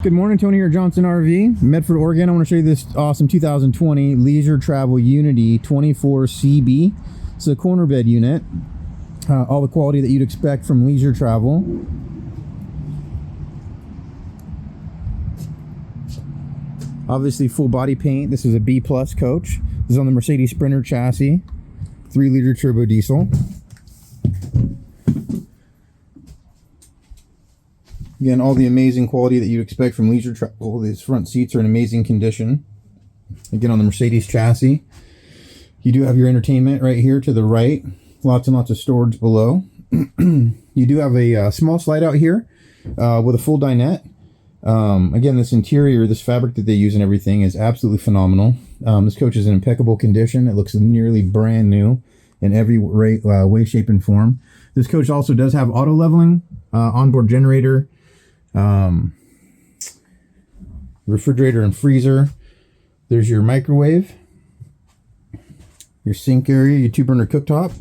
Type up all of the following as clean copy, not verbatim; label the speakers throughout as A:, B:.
A: Good morning, Tony here at Johnson RV, Medford, Oregon. I want to show you this awesome 2020 Leisure Travel Unity 24CB. It's a corner bed unit. All the quality that you'd expect from leisure travel. Obviously full body paint. This is a B+ coach. This is on the Mercedes Sprinter chassis. 3-liter turbo diesel. Again, all the amazing quality that you'd expect from leisure travel. These front seats are in amazing condition. Again, on the Mercedes chassis. You do have your entertainment right here to the right. Lots and lots of storage below. You do have a small slide out here with a full dinette. Again, this interior, this fabric that they use and everything is absolutely phenomenal. This coach is in impeccable condition. It looks nearly brand new in every way, shape, and form. This coach also does have auto leveling, onboard generator, refrigerator and freezer. There's your microwave, your sink area, your 2-burner cooktop.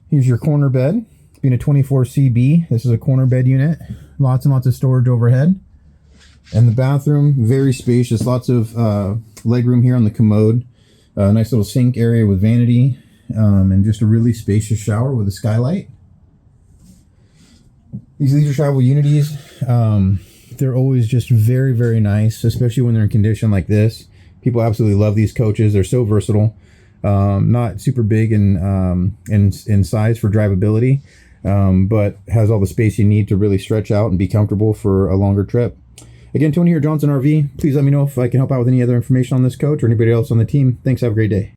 A: Here's your corner bed. Being a 24CB, this is a corner bed unit. Lots and lots of storage overhead. And the bathroom, very spacious. Lots of legroom here on the commode. Nice little sink area with vanity. And just a really spacious shower with a skylight. These leisure travel unities, they're always just very, very nice, especially when they're in condition like this. People absolutely love these coaches. They're so versatile. Not super big in size for drivability, but has all the space you need to really stretch out and be comfortable for a longer trip. Again, Tony here, Johnson RV. Please let me know if I can help out with any other information on this coach or anybody else on the team. Thanks. Have a great day.